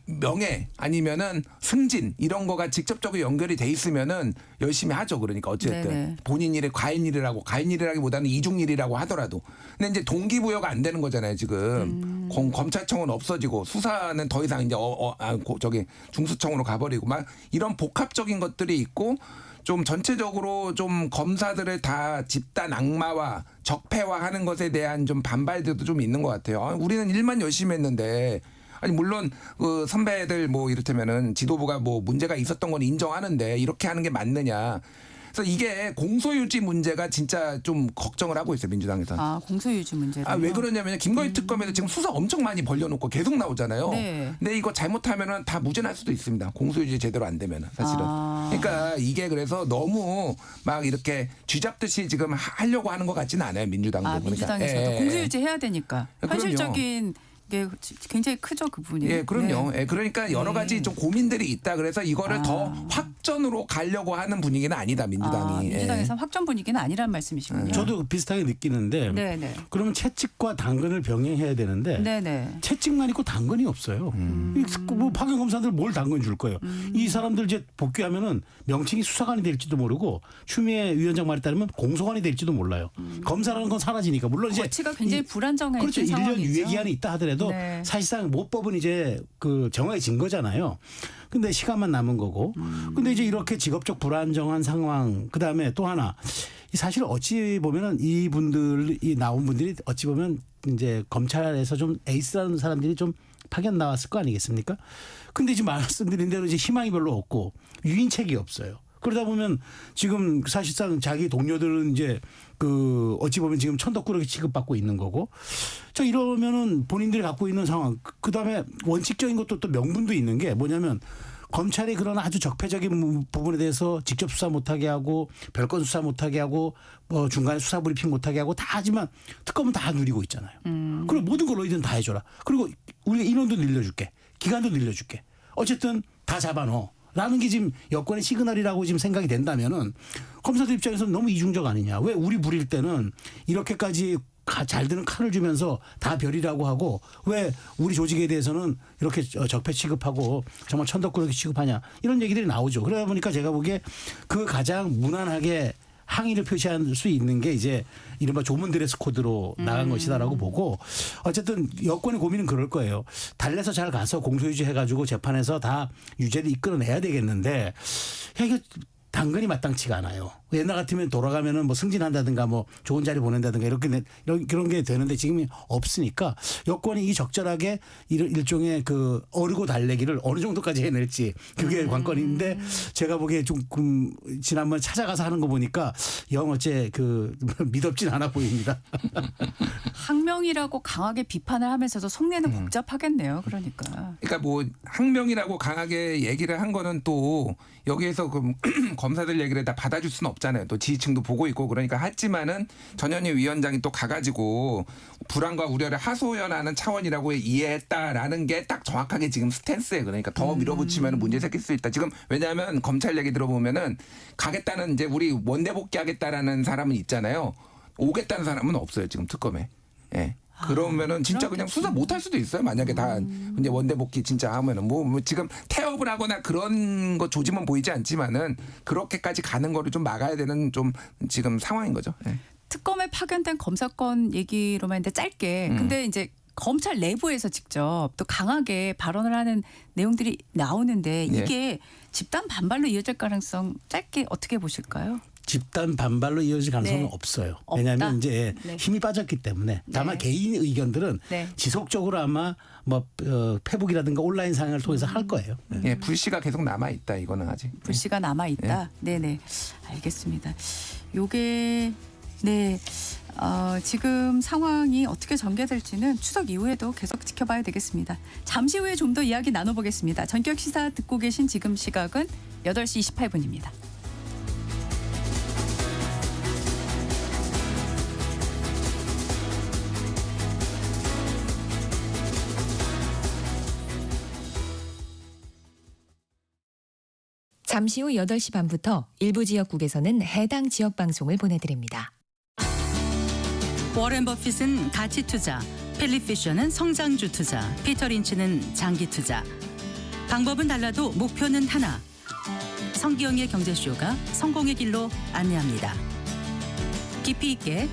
명예 아니면은 승진 이런 거가 직접적으로 연결이 돼 있으면은 열심히 하죠. 그러니까 어쨌든 네네. 본인 일에 과인일이라기보다는 이중일이라고 하더라도. 근데 이제 동기부여가 안 되는 거잖아요. 지금 검찰청은 없어지고 수사는 더 이상 이제 저기 중수청으로 가버리고 막 이런 복합적인 것들이 있고. 좀 전체적으로 좀 검사들을 다 집단 악마와 적폐화하는 것에 대한 좀 반발들도 좀 있는 것 같아요. 우리는 일만 열심히 했는데 아니 물론 그 선배들 뭐 이를테면은 지도부가 뭐 문제가 있었던 건 인정하는데 이렇게 하는 게 맞느냐. 그래서 이게 공소유지 문제가 진짜 좀 걱정을 하고 있어요 민주당에서. 아 공소유지 문제로. 왜 그러냐면 김건희 특검에서 지금 수사 엄청 많이 벌려놓고 계속 나오잖아요. 네. 근데 이거 잘못하면은 다 무죄날 수도 있습니다. 공소유지 제대로 안 되면은 사실은. 그러니까 이게 그래서 너무 막 이렇게 쥐잡듯이 지금 하려고 하는 것 같지는 않아요 민주당도. 민주당에서도 그러니까. 공소유지 해야 되니까 그럼요. 현실적인 게 굉장히 크죠 그 부분이. 예, 그럼요. 네. 예, 그러니까 여러 가지 좀 고민들이 있다. 그래서 이거를 더 확 확전으로 가려고 하는 분위기는 아니다 민주당이. 민주당에서 확전 분위기는 아니란 말씀이시군요. 저도 비슷하게 느끼는데 네네. 그러면 채찍과 당근을 병행해야 되는데 네네. 채찍만 있고 당근이 없어요. 뭐 파견 검사들 뭘 당근 줄 거예요. 이 사람들 이제 복귀하면은 명칭이 수사관이 될지도 모르고 추미애 위원장 말에 따르면 공소관이 될지도 몰라요. 검사라는 건 사라지니까 물론 이제 거치가 굉장히 불안정해진 그렇죠. 1년 상황이죠. 유예 기한이 있다 하더라도 네. 사실상 모법은 이제 그 정해진 거잖아요. 근데 시간만 남은 거고. 근데 이제 이렇게 직업적 불안정한 상황. 그다음에 또 하나. 사실 어찌 보면은 이분들이 나온 분들이 어찌 보면 이제 검찰에서 좀 에이스라는 사람들이 좀 파견 나왔을 거 아니겠습니까? 근데 지금 말씀드린 대로 이제 희망이 별로 없고 유인책이 없어요. 그러다 보면 지금 사실상 자기 동료들은 이제 그 어찌 보면 지금 천덕꾸러기 취급받고 있는 거고 저 이러면은 본인들이 갖고 있는 상황 그다음에 원칙적인 것도 또 명분도 있는 게 뭐냐면 검찰이 그런 아주 적폐적인 부분에 대해서 직접 수사 못하게 하고 별건 수사 못하게 하고 뭐 중간에 수사 브리핑 못하게 하고 다 하지만 특검은 다 누리고 있잖아요. 그리고 모든 걸 너희들은 다 해줘라. 그리고 우리가 인원도 늘려줄게. 기간도 늘려줄게. 어쨌든 다 잡아넣어. 라는 게 지금 여권의 시그널이라고 지금 생각이 된다면은 검사들 입장에서는 너무 이중적 아니냐. 왜 우리 부릴 때는 이렇게까지 잘 드는 칼을 주면서 다 별이라고 하고 왜 우리 조직에 대해서는 이렇게 적폐 취급하고 정말 천덕꾸러기 취급하냐. 이런 얘기들이 나오죠. 그러다 보니까 제가 보기에 그 가장 무난하게 항의를 표시할 수 있는 게 이제 이른바 조문 드레스 코드로 나간 것이다라고 보고 어쨌든 여권의 고민은 그럴 거예요. 달래서 잘 가서 공소유지 해가지고 재판에서 다 유죄를 이끌어내야 되겠는데 이게 당근이 마땅치가 않아요. 옛날 같으면 돌아가면은 뭐 승진한다든가 뭐 좋은 자리 보낸다든가 이렇게 그런 게 되는데 지금이 없으니까 여권이 이 적절하게 일종의 그 어르고 달래기를 어느 정도까지 해낼지 그게 관건인데 제가 보기에 조금 지난번 찾아가서 하는 거 보니까 영 어째 그 미덥진 않아 보입니다. 항명이라고 강하게 비판을 하면서도 속내는 복잡하겠네요. 그러니까. 그러니까 뭐 항명이라고 강하게 얘기를 한 거는 또 여기에서 그 검사들 얘기를 다 받아줄 수는 없잖아요. 또 지지층도 보고 있고 그러니까 했지만은 전현희 위원장이 또 가가지고 불안과 우려를 하소연하는 차원이라고 이해했다라는 게 딱 정확하게 지금 스탠스에 그러니까 더 밀어붙이면 문제 생길 수 있다. 지금 왜냐하면 검찰 얘기 들어보면은 가겠다는 이제 우리 원내 복귀하겠다라는 사람은 있잖아요. 오겠다는 사람은 없어요. 지금 특검에. 예. 그러면은 진짜 그냥 수사 못 할 수도 있어요. 만약에 다 이제 원내 복귀 진짜 하면은 뭐 지금 태업을 하거나 그런 거 조짐은 보이지 않지만은 그렇게까지 가는 거를 좀 막아야 되는 좀 지금 상황인 거죠. 예. 특검에 파견된 검사건 얘기로만 했는데 짧게. 근데 이제 검찰 내부에서 직접 또 강하게 발언을 하는 내용들이 나오는데 이게 집단 반발로 이어질 가능성 짧게 어떻게 보실까요? 집단 반발로 이어질 가능성은 네. 없어요. 없다? 왜냐하면 이제 네. 힘이 빠졌기 때문에 다만 네. 개인 의견들은 네. 지속적으로 아마 뭐 페북이라든가 온라인 상을 통해서 할 거예요. 네. 예, 불씨가 계속 남아 있다. 이거는 아직. 불씨가 남아 있다. 네네, 알겠습니다. 요게 네. 지금 상황이 어떻게 전개될지는 추석 이후에도 계속 지켜봐야 되겠습니다. 잠시 후에 좀 더 이야기 나눠보겠습니다. 전격 시사 듣고 계신 지금 시각은 8시 28분입니다. 잠시 후 8시 반부터 일부 지역국에서는 해당 지역 방송을 보내드립니다. 워렌 버핏은 가치 투자, 필립 피셔는 성장주 투자, 피터 린치는 장기 투자. 방법은 달라도 목표는 하나. 성기영의 경제쇼가 성공의 길로 안내합니다. 깊이 있게,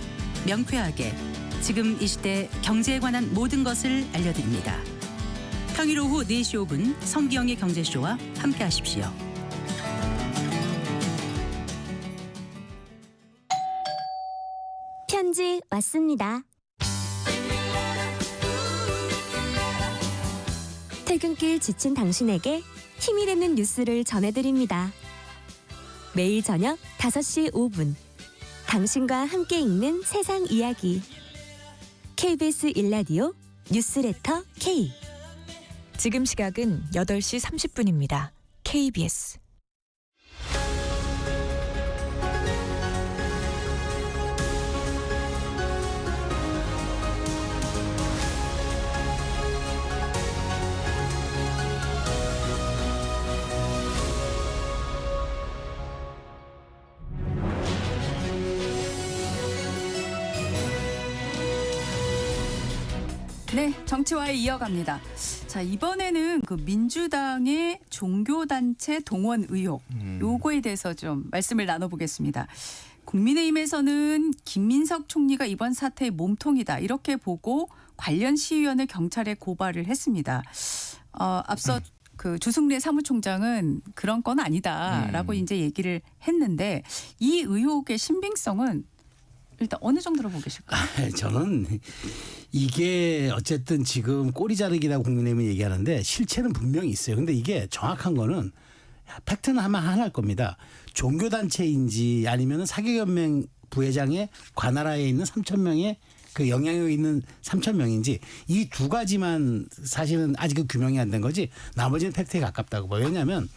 명쾌하게, 지금 이 시대 경제에 관한 모든 것을 알려드립니다. 평일 오후 4시 5분 성기영의 경제쇼와 함께하십시오. 편지 왔습니다. 퇴근길 지친 당신에게 힘이 되는 뉴스를 전해드립니다. 매일 저녁 5시 5분 당신과 함께 읽는 세상 이야기 KBS 1라디오 뉴스레터 K 지금 시각은 8시 30분입니다. KBS 네, 정치와에 이어갑니다. 자, 이번에는 그 민주당의 종교단체 동원 의혹, 요거에 대해서 좀 말씀을 나눠보겠습니다. 국민의힘에서는 김민석 총리가 이번 사태의 몸통이다 이렇게 보고 관련 시의원을 경찰에 고발을 했습니다. 앞서 그 주승래 사무총장은 그런 건 아니다라고 이제 얘기를 했는데 이 의혹의 신빙성은 일단 어느 정도로 보고 계실까요? 저는 이게 어쨌든 지금 꼬리 자르기라고 국민의힘은 얘기하는데 실체는 분명히 있어요. 근데 이게 정확한 거는 팩트는 아마 하나일 겁니다. 종교단체인지 아니면 사교연맹 부회장의 관할하에 있는 3,000명의 그 영향력 있는 3,000명인지 이 두 가지만 사실은 아직은 규명이 안 된 거지 나머지는 팩트에 가깝다고 봐요. 왜냐하면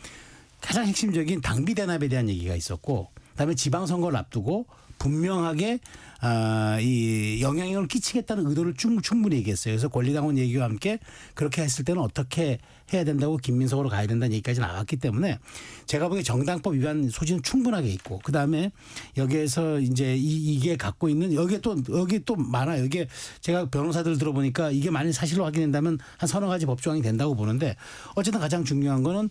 가장 핵심적인 당비 대납에 대한 얘기가 있었고 그다음에 지방선거를 앞두고 분명하게 이 영향력을 끼치겠다는 의도를 충분히 얘기했어요. 그래서 권리당원 얘기와 함께 그렇게 했을 때는 어떻게 해야 된다고 김민석으로 가야 된다는 얘기까지 나왔기 때문에 제가 보기에 정당법 위반 소지는 충분하게 있고 그다음에 여기에서 이제 이게 갖고 있는 여기 또 많아요. 이게 제가 변호사들 들어보니까 이게 만약 사실로 확인된다면 한 서너 가지 법조항이 된다고 보는데 어쨌든 가장 중요한 거는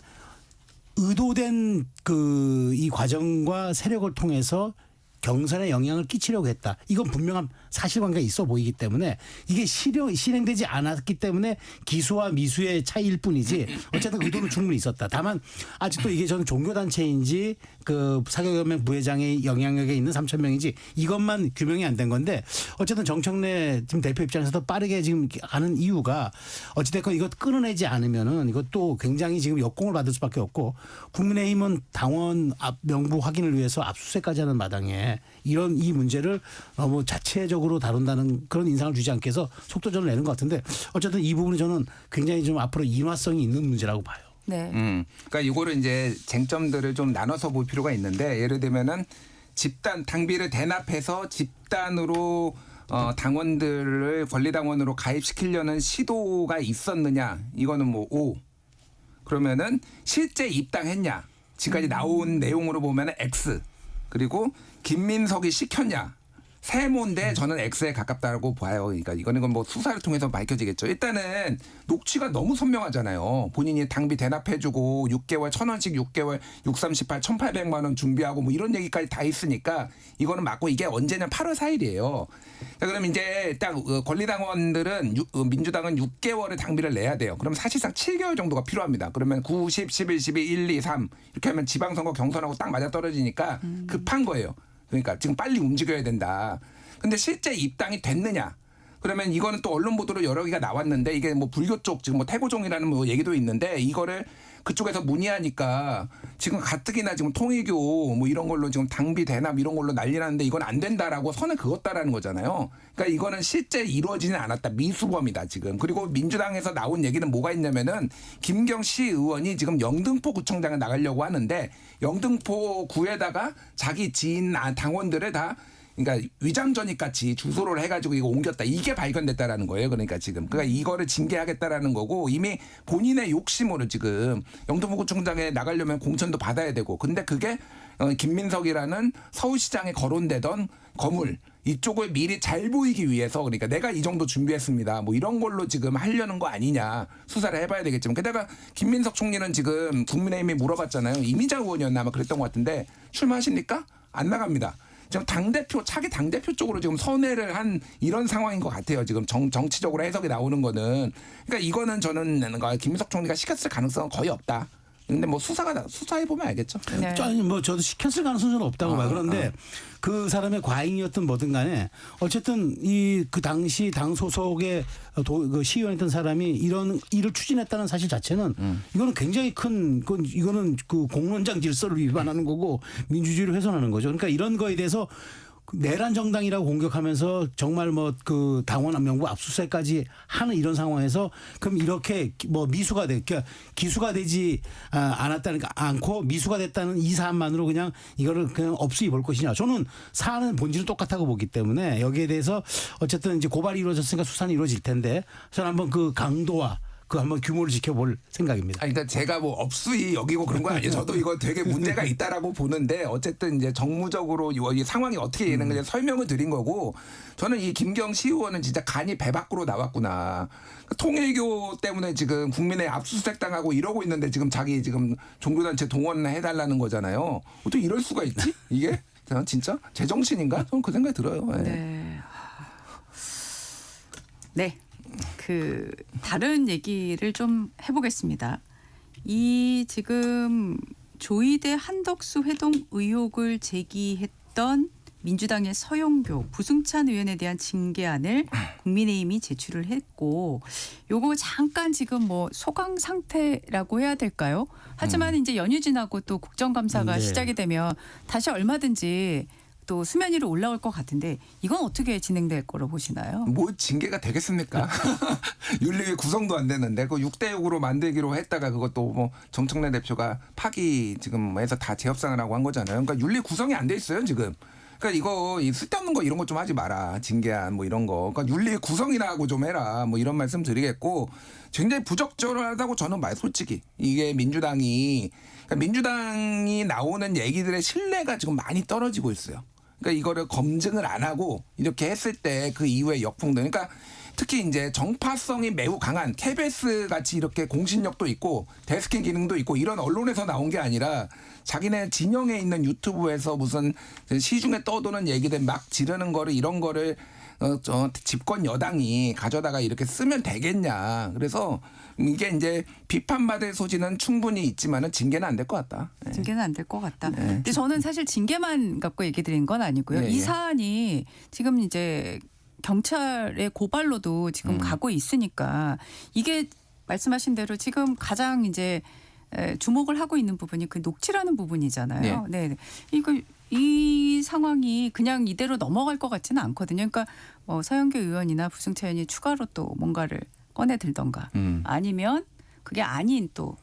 의도된 그 이 과정과 세력을 통해서 경선에 영향을 끼치려고 했다. 이건 분명한 사실관계가 있어 보이기 때문에 이게 실행되지 않았기 때문에 기수와 미수의 차이일 뿐이지 어쨌든 의도는 충분히 있었다. 다만 아직도 이게 저는 종교단체인지 그 사교연맹 부회장의 영향력에 있는 3,000명인지 이것만 규명이 안 된 건데 어쨌든 정청래 지금 대표 입장에서도 빠르게 지금 가는 이유가 어찌됐건 이것 끊어내지 않으면은 이것도 굉장히 지금 역공을 받을 수밖에 없고 국민의힘은 당원 명부 확인을 위해서 압수수색까지 하는 마당에 이런 이 문제를 너무 자체적으로 다룬다는 그런 인상을 주지 않게 해서 속도전을 내는 것 같은데 어쨌든 이 부분은 저는 굉장히 좀 앞으로 인화성이 있는 문제라고 봐요. 네. 그러니까 이거를 이제 쟁점들을 좀 나눠서 볼 필요가 있는데 예를 들면은 집단 당비를 대납해서 집단으로 당원들을 권리당원으로 가입시키려는 시도가 있었느냐 이거는 뭐 O. 그러면은 실제 입당했냐 지금까지 나온 내용으로 보면은 X. 그리고 김민석이 시켰냐 세모인데 저는 X에 가깝다고 봐요. 그러니까 이거는 뭐 수사를 통해서 밝혀지겠죠. 일단은 녹취가 너무 선명하잖아요. 본인이 당비 대납해주고 6개월 1,000원씩 6개월 638 1,800만 원 준비하고 뭐 이런 얘기까지 다 있으니까 이거는 맞고 이게 언제냐 8월 4일이에요. 그럼 이제 딱 권리당원들은 민주당은 6개월의 당비를 내야 돼요. 그럼 사실상 7개월 정도가 필요합니다. 그러면 9, 10, 11, 12, 1, 2, 3 이렇게 하면 지방선거 경선하고 딱 맞아떨어지니까 급한 거예요. 그러니까 지금 빨리 움직여야 된다. 근데 실제 입당이 됐느냐? 그러면 이거는 또 언론 보도로 여러 개가 나왔는데 이게 뭐 불교 쪽 지금 뭐 태고종이라는 뭐 얘기도 있는데 이거를 그쪽에서 문의하니까 지금 가뜩이나 지금 통일교 뭐 이런 걸로 지금 당비 대납 이런 걸로 난리 났는데 이건 안 된다라고 선을 그었다라는 거잖아요. 그러니까 이거는 실제 이루어지진 않았다. 미수범이다 지금. 그리고 민주당에서 나온 얘기는 뭐가 있냐면은 김경시 의원이 지금 영등포 구청장에 나가려고 하는데 영등포 구에다가 자기 지인 당원들을 다 그러니까 위장 전입 같이 주소를 해가지고 이거 옮겼다. 이게 발견됐다라는 거예요. 그러니까 지금. 그러니까 이거를 징계하겠다라는 거고 이미 본인의 욕심으로 지금 영등포구청장에 나가려면 공천도 받아야 되고. 근데 그게 김민석이라는 서울시장에 거론되던 거물 이쪽을 미리 잘 보이기 위해서 그러니까 내가 이 정도 준비했습니다. 뭐 이런 걸로 지금 하려는 거 아니냐. 수사를 해봐야 되겠지만. 게다가 김민석 총리는 지금 국민의힘이 물어봤잖아요. 이미자 의원이었나 아마 그랬던 것 같은데 출마하십니까? 안 나갑니다. 지금 당대표, 차기 당대표 쪽으로 지금 선회를 한 이런 상황인 것 같아요. 지금 정치적으로 해석이 나오는 거는. 그러니까 이거는 저는 김민석 총리가 시켰을 가능성은 거의 없다. 근데 뭐 수사해보면 알겠죠. 네. 아니 뭐 저도 시켰을 가능성은 없다고 봐요. 그런데 그 사람의 과잉이었든 뭐든 간에 어쨌든 그 당시 당 소속의 그 시의원이었던 사람이 이런 일을 추진했다는 사실 자체는 이거는 굉장히 큰 이거는 그 공론장 질서를 위반하는 거고 민주주의를 훼손하는 거죠. 그러니까 이런 거에 대해서 내란 정당이라고 공격하면서 정말 뭐 그 당원 명부 압수수색까지 하는 이런 상황에서 그럼 이렇게 뭐 미수가 그러니까 기수가 되지 않고 미수가 됐다는 이 사안만으로 그냥 이거를 그냥 없이 볼 것이냐. 저는 사안은 본질은 똑같다고 보기 때문에 여기에 대해서 어쨌든 이제 고발이 이루어졌으니까 수사는 이루어질 텐데 저는 한번 그 강도와 그 한번 규모를 지켜볼 생각입니다. 아니, 그러니까 제가 뭐 업수이 여기고 그런 건 아니에요. 저도 이거 되게 문제가 있다라고 보는데 어쨌든 이제 정무적으로 이 상황이 어떻게 되는지 설명을 드린 거고 저는 이 김경 시의원은 진짜 간이 배 밖으로 나왔구나. 통일교 때문에 지금 국민의 압수수색 당하고 이러고 있는데 지금 자기 지금 종교단체 동원해달라는 거잖아요. 어떻게 이럴 수가 있지? 이게 진짜 제정신인가? 저는 그 생각이 들어요. 네. 네. 네. 그 다른 얘기를 좀 해보겠습니다. 이 지금 조이대 한덕수 회동 의혹을 제기했던 민주당의 서영교 부승찬 의원에 대한 징계안을 국민의힘이 제출을 했고 요거 잠깐 지금 뭐 소강 상태라고 해야 될까요? 하지만 이제 연휴 지나고 또 국정감사가 네. 시작이 되면 다시 얼마든지 또 수면 위로 올라올 것 같은데 이건 어떻게 진행될 거로 보시나요? 뭐 징계가 되겠습니까? 윤리위 구성도 안 되는데 그 6대6으로 만들기로 했다가 그것도 뭐 정청래 대표가 파기 지금 해서 다 재협상을 하고 한 거잖아요. 그러니까 윤리 구성이 안 돼 있어요 지금. 그러니까 이거 쓸데없는 거 이런 거 좀 하지 마라. 징계안 뭐 이런 거. 그러니까 윤리 구성이나 하고 좀 해라. 뭐 이런 말씀 드리겠고 굉장히 부적절하다고 저는 솔직히 이게 민주당이 나오는 얘기들의 신뢰가 지금 많이 떨어지고 있어요. 그러니까 이거를 검증을 안 하고 이렇게 했을 때 그 이후의 역풍들. 그러니까 특히 이제 정파성이 매우 강한 KBS 같이 이렇게 공신력도 있고 데스킹 기능도 있고 이런 언론에서 나온 게 아니라 자기네 진영에 있는 유튜브에서 무슨 시중에 떠도는 얘기들 막 지르는 거를 이런 거를 집권 여당이 가져다가 이렇게 쓰면 되겠냐. 그래서 이게 이제 비판받을 소지는 충분히 있지만은 징계는 안 될 것 같다. 네. 징계는 안 될 것 같다. 근데 저는 사실 징계만 갖고 얘기 드린 건 아니고요. 네, 이 예. 사안이 지금 이제 경찰의 고발로도 지금 가고 있으니까 이게 말씀하신 대로 지금 가장 이제 주목을 하고 있는 부분이 그 녹취라는 부분이잖아요. 네. 이 상황이 그냥 이대로 넘어갈 것 같지는 않거든요. 그러니까 뭐 서영교 의원이나 부승찬 의원이 추가로 또 뭔가를 꺼내 들던가 아니면 그게 아닌 또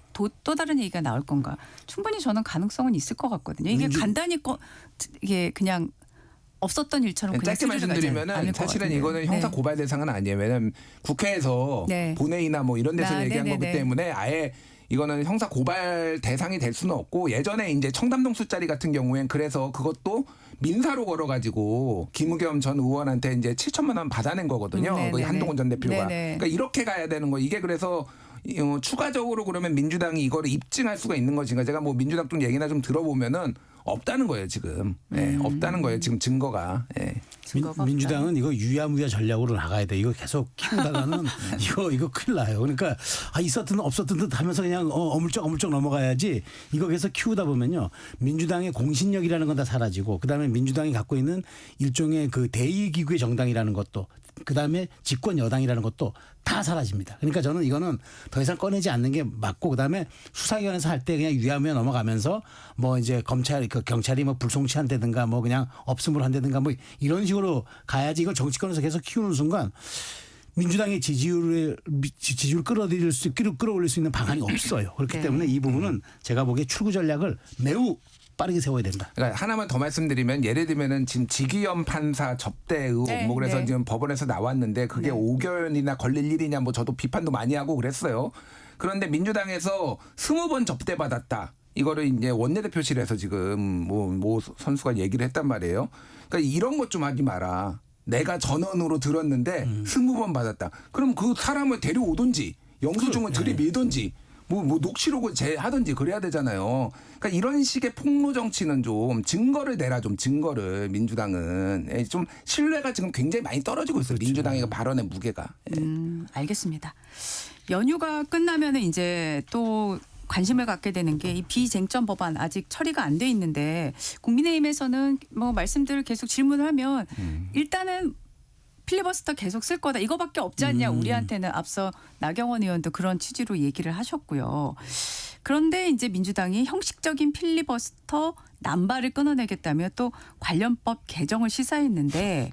다른 얘기가 나올 건가. 충분히 저는 가능성은 있을 것 같거든요. 이게 간단히 이게 그냥 없었던 일처럼 그냥 짧게 말씀드리면은 사실은 이거는 형사 고발 대상은 아니에요. 왜냐하면 국회에서 네. 본회의나 뭐 이런 데서 얘기한 거기 네네네. 때문에 아예 이거는 형사 고발 대상이 될 수는 없고 예전에 이제 청담동 술자리 같은 경우엔 그래서 그것도 민사로 걸어가지고 김우겸 전 의원한테 이제 7천만 원 받아낸 거거든요. 그 한동훈 전 대표가. 그러니까 이렇게 가야 되는 거. 이게 그래서 추가적으로 그러면 민주당이 이거를 입증할 수가 있는 것인가. 제가 뭐 민주당 쪽 얘기나 좀 들어보면은 없다는 거예요 지금. 네, 없다는 거예요 지금 증거가. 네. 민주당은 이거 유야무야 전략으로 나가야 돼. 이거 계속 키우다가는 이거 큰일 나요. 그러니까 있었든 없었든 듯 하면서 그냥 어물쩍 넘어가야지. 이거 계속 키우다 보면요. 민주당의 공신력이라는 건 다 사라지고 그다음에 민주당이 갖고 있는 일종의 그 대의기구의 정당이라는 것도 그다음에 집권 여당이라는 것도 다 사라집니다. 그러니까 저는 이거는 더 이상 꺼내지 않는 게 맞고 그다음에 수사기관에서 할 때 그냥 유야무야 넘어가면서 뭐 이제 경찰이 뭐 불송치한다든가 뭐 그냥 없음으로 한다든가 뭐 이런 식으로 가야지 이걸 정치권에서 계속 키우는 순간 민주당의 지지율을 끌어올릴 수 있는 방안이 없어요. 그렇기 때문에 이 부분은 제가 보기에 출구 전략을 매우 빠르게 세워야 된다. 그러니까 하나만 더 말씀드리면 예를 들면은 지금 지기현 판사 접대 의혹 뭐 그래서 지금 법원에서 나왔는데 그게 5개월이나 걸릴 일이냐 뭐 저도 비판도 많이 하고 그랬어요. 그런데 민주당에서 20번 접대 받았다. 이거를 이제 원내대표실에서 지금 뭐 선수가 얘기를 했단 말이에요. 그러니까 이런 것 좀 하지 마라. 내가 전원으로 들었는데 20번 받았다. 그럼 그 사람을 데려오든지 영수증을 들이밀든지 뭐 녹취록을 하든지 그래야 되잖아요. 그러니까 이런 식의 폭로 정치는 좀 증거를 내라 좀 증거를 민주당은 좀 신뢰가 지금 굉장히 많이 떨어지고 있어요. 민주당의 발언의 무게가. 알겠습니다. 연휴가 끝나면은 이제 또 관심을 갖게 되는 게 이 비쟁점 법안 아직 처리가 안 돼 있는데 국민의힘에서는 뭐 말씀들 계속 질문을 하면 일단은 필리버스터 계속 쓸 거다. 이거밖에 없지 않냐. 우리한테는 앞서 나경원 의원도 그런 취지로 얘기를 하셨고요. 그런데 이제 민주당이 형식적인 필리버스터 남발을 끊어내겠다며 또 관련법 개정을 시사했는데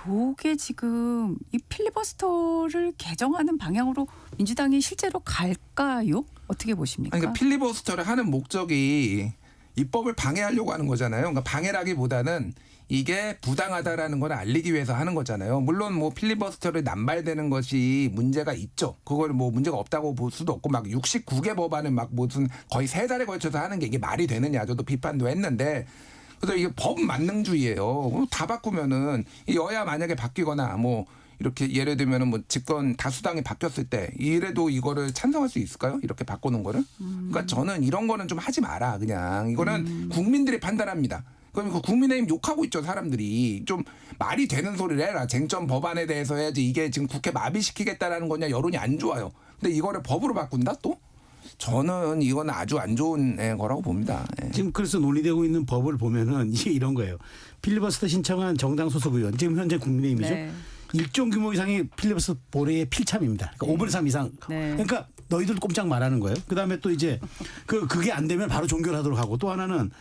요게 지금 이 필리버스터를 개정하는 방향으로 민주당이 실제로 갈까요? 어떻게 보십니까? 그러니까 필리버스터를 하는 목적이 입법을 방해하려고 하는 거잖아요. 그러니까 방해라기보다는 이게 부당하다라는 걸 알리기 위해서 하는 거잖아요. 물론 뭐 필리버스터를 남발되는 것이 문제가 있죠. 그걸 뭐 문제가 없다고 볼 수도 없고 막 69개 법안을 막 무슨 거의 3달에 걸쳐서 하는 게 이게 말이 되느냐 저도 비판도 했는데 그래서 이게 법 만능주의예요. 다 바꾸면은 이 여야 만약에 바뀌거나 뭐 이렇게 예를 들면은 뭐 집권 다수당이 바뀌었을 때 이래도 이거를 찬성할 수 있을까요? 이렇게 바꾸는 거를? 그러니까 저는 이런 거는 좀 하지 마라 그냥 이거는 국민들이 판단합니다. 그럼 그 국민의힘 욕하고 있죠 사람들이 좀 말이 되는 소리를 해라 쟁점 법안에 대해서 해야지 이게 지금 국회 마비시키겠다라는 거냐 여론이 안 좋아요. 근데 이거를 법으로 바꾼다 또? 저는 이건 아주 안 좋은 거라고 봅니다. 예. 지금 그래서 논의되고 있는 법을 보면은 이게 이런 거예요. 필리버스터 신청한 정당 소속 의원 지금 현재 국민의힘이죠. 네. 일정 규모 이상의 필리버스터 본회의의 필참입니다. 그러니까 5분의 3 이상. 네. 그러니까 너희들 꼼짝 말하는 거예요. 그다음에 또 이제 그게 안 되면 바로 종결하도록 하고 또 하나는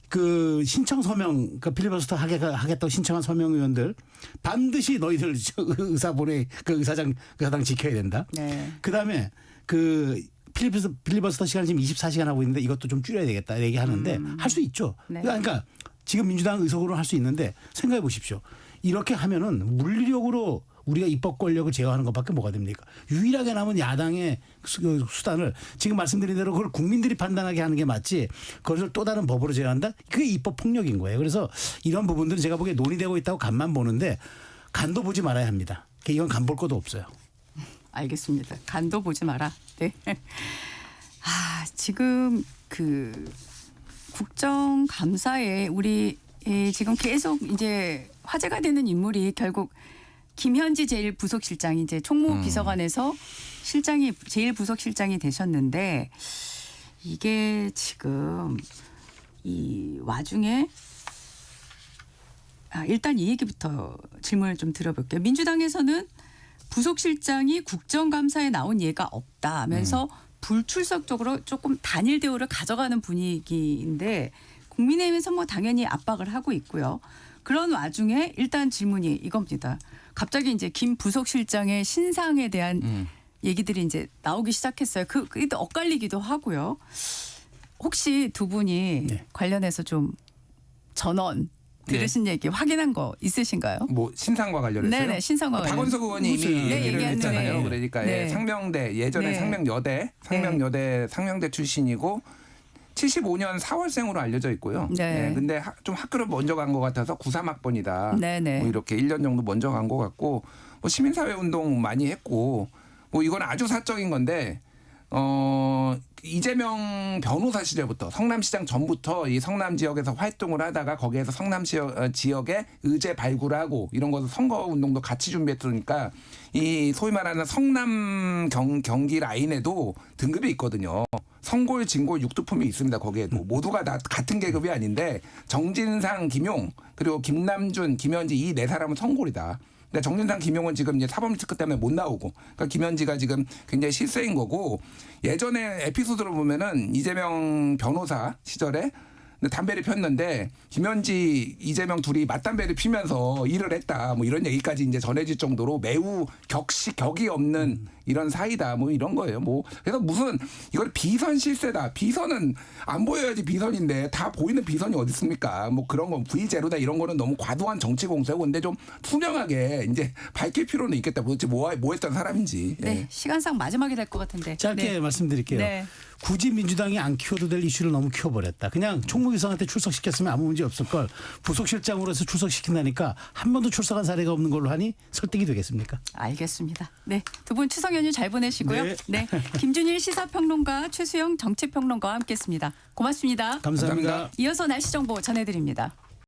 그 신청 서명, 그 필리버스터 하겠다고 신청한 서명 의원들 반드시 너희들 의사본회 그 의사당 지켜야 된다. 네. 그다음에 그 필리버스터 시간 지금 24시간 하고 있는데 이것도 좀 줄여야 되겠다 얘기하는데 할 수 있죠. 네. 그러니까 지금 민주당 의석으로 할 수 있는데 생각해 보십시오. 이렇게 하면은 물리력으로 우리가 입법 권력을 제어하는 것밖에 뭐가 됩니까? 유일하게 남은 야당의 수단을 지금 말씀드린 대로 그걸 국민들이 판단하게 하는 게 맞지 그것을 또 다른 법으로 제어한다? 그게 입법 폭력인 거예요. 그래서 이런 부분들은 제가 보기에 논의되고 있다고 간만 보는데 간도 보지 말아야 합니다. 이건 간 볼 것도 없어요. 알겠습니다. 간도 보지 마라. 네. 지금 그 국정감사에 우리 지금 계속 이제 화제가 되는 인물이 결국 김현지 제1부속실장이 이제 총무비서관에서 실장이 제1부속실장이 되셨는데 이게 지금 이 와중에 일단 이 얘기부터 질문을 좀 드려볼게요. 민주당에서는 부속실장이 국정감사에 나온 예가 없다 하면서 불출석 쪽으로 조금 단일 대우를 가져가는 분위기인데 국민의힘에서 뭐 당연히 압박을 하고 있고요. 그런 와중에 일단 질문이 이겁니다. 갑자기 이제 김 부속실장의 신상에 대한 얘기들이 이제 나오기 시작했어요. 그게 또 엇갈리기도 하고요. 혹시 두 분이 네. 관련해서 좀 전원 들으신 얘기 확인한 거 있으신가요? 뭐 신상과 관련해서요? 네네, 신상과 관련. 박원석 의원이 이미 네, 얘기를 얘기했는데. 했잖아요. 그러니까 네. 예, 상명대 예전에 네. 상명대 출신이고 75년 4월생으로 알려져 있고요. 네. 예, 근데 좀 학교를 먼저 간 것 같아서 93학번이다. 네네. 뭐 이렇게 1년 정도 먼저 간 것 같고 뭐 시민사회 운동 많이 했고 뭐 이건 아주 사적인 건데 이재명 변호사 시절부터 성남시장 전부터 이 성남 지역에서 활동을 하다가 거기에서 성남 지역에 의제 발굴하고 이런 것을 선거 운동도 같이 준비했으니까 이 소위 말하는 성남 경기 라인에도 등급이 있거든요. 성골, 진골, 육두품이 있습니다. 거기에도 모두가 다 같은 계급이 아닌데 정진상, 김용 그리고 김남준, 김현지 이 네 사람은 성골이다. 근데 정진상, 김용은 지금 이제 사법 리스크 때문에 못 나오고, 그러니까 김현지가 지금 굉장히 실세인 거고 예전에 에피소드를 보면은 이재명 변호사 시절에 담배를 폈는데 김현지, 이재명 둘이 맞담배를 피면서 일을 했다. 뭐 이런 얘기까지 이제 전해질 정도로 매우 격이 없는 이런 사이다. 뭐 이런 거예요. 뭐 그래서 무슨 이걸 비선 실세다. 비선은 안 보여야지 비선인데 다 보이는 비선이 어디 있습니까? 뭐 그런 건 V0다 이런 거는 너무 과도한 정치 공세고 근데 좀 투명하게 이제 밝힐 필요는 있겠다. 도대체 뭐 했던 사람인지. 네, 예. 시간상 마지막이 될 것 같은데. 짧게 네. 말씀드릴게요. 네. 굳이 민주당이 안 키워도 될 이슈를 너무 키워버렸다. 그냥 총무비서관한테 출석시켰으면 아무 문제 없을 걸 부속실장으로 해서 출석시킨다니까 한 번도 출석한 사례가 없는 걸로 하니 설득이 되겠습니까? 알겠습니다. 네, 두 분 추석 연휴 잘 보내시고요. 네. 네, 김준일 시사평론가, 최수영 정치평론가와 함께했습니다. 고맙습니다. 감사합니다. 감사합니다. 이어서 날씨 정보 전해드립니다.